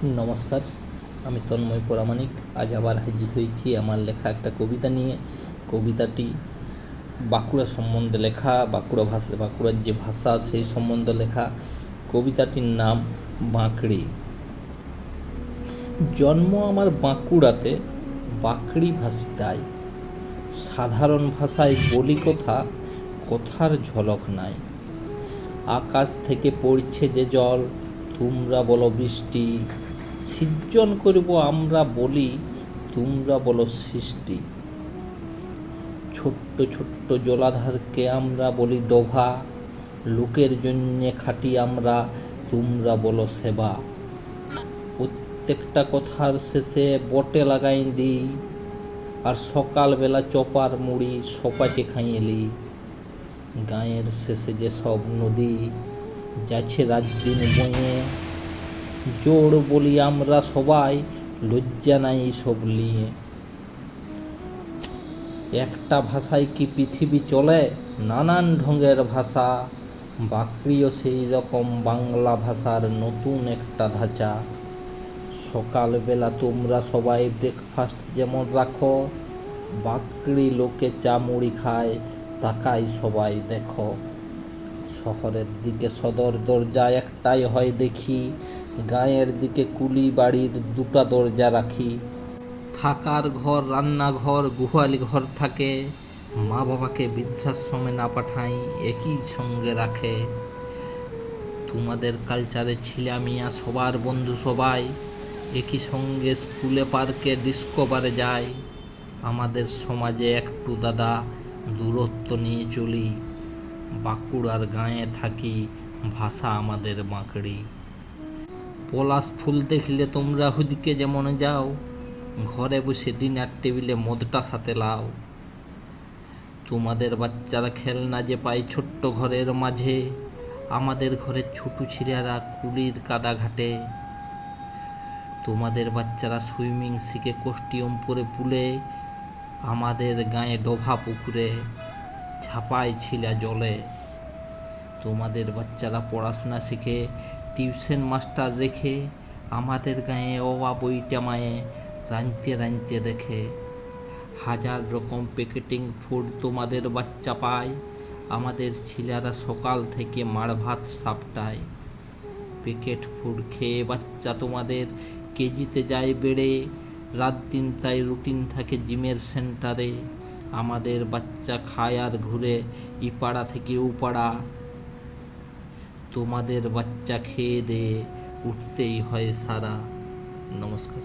নমস্কার, আমি তন্ময় পরামানিক। আজ আবার হাজির হয়েছি আমার লেখা একটা কবিতা নিয়ে। কবিতাটি বাঁকুড়া সম্বন্ধে লেখা, বাঁকুড়ার যে ভাষা সেই সম্বন্ধে লেখা। কবিতাটির নাম বাঁকড়ি। জন্ম আমার বাঁকুড়াতে, বাঁকড়ি ভাষী তাই। সাধারণ ভাষায় বলি কথা, কথার ঝলক নাই। আকাশ থেকে পড়ছে যে জল, তোমরা বলো বৃষ্টি। সৃজন করব আমরা বলি, তোমরা বলো সৃষ্টি। ছোট্ট ছোট্ট জলাধারকে আমরা বলি ডোভা। লোকের জন্যে খাটি আমরা, তোমরা বলো সেবা। প্রত্যেকটা কথার শেষে বটে লাগাই দিই, আর সকালবেলা চপার মুড়ি সপাটে খাইয়েলি। গাঁয়ের শেষে যে সব নদী যাচ্ছে রাত দিন বয়ে, জোর বলি আমরা সবাই, লজ্জা নাই সব নিয়ে। একটা ভাষায় কি পৃথিবী চলে? নানান ঢঙের ভাষা। বাঁকড়িও সেই রকম বাংলা ভাষার নতুন একটা ধাঁচা। সকালবেলা তোমরা সবাই ব্রেকফাস্ট যেমন রাখো, বাঁকড়ি লোকে চা মুড়ি খায়, তাকাই সবাই দেখো। শহরের দিকে সদর দরজা একটাই হয় দেখি, গাঁয়ের দিকে কুলি বাড়ির দুটা দরজা রাখি। থাকার ঘর, রান্নাঘর, গোহালি ঘর থাকে। মা বাবাকে বৃদ্ধাশ্রমে না পাঠাই, একই সঙ্গে রাখে। তোমাদের কালচারে ছিলামিয়া সবার বন্ধু সবাই, একই সঙ্গে স্কুলে পার্কে ডিস্কোভারে যায়। আমাদের সমাজে একটু দাদা দূরত্ব নিয়ে চলি, বাঁকুড়ার গাঁয়ে থাকি, ভাষা আমাদের বাঁকড়ি। পলাশ ফুল দেখলে তোমরা হুদিকে যেমন যাও, ঘরে বসে ডিনার টেবিলে মদটা সাথে লাও। তোমাদের বাচ্চারা খেলনা যে পায় ছোট্ট ঘরের মাঝে, আমাদের ঘরের ছোট ছিঁড়ারা কুলির কাদা ঘাটে। তোমাদের বাচ্চারা সুইমিং শিখে কস্টিউম পরে পুলে, আমাদের গায়ে ডোভা পুকুরে ছাপায় ছিলা জলে। তোমাদের বাচ্চারা পড়াশোনা শিখে টিউশন মাস্টার রেখে, আমাদের গায়ে অবা বইটা মায়ে রাঁধতে রাঁধতে দেখে। হাজার রকম প্যাকেটিং ফুড তোমাদের বাচ্চা পায়, আমাদের ছেলেরা সকাল থেকে মাড় ভাত সাপটায়। প্যাকেট ফুড খেয়ে বাচ্চা তোমাদের কেজিতে যায় বেড়ে, রাত দিন তাই রুটিন থাকে জিমের সেন্টারে। আমাদের বাচ্চা খায় আর ঘুরে ইপাড়া থেকে উপাড়া, তোমাদের বাচ্চা খেয়ে দিয়ে উঠতেই হয় সারা। নমস্কার।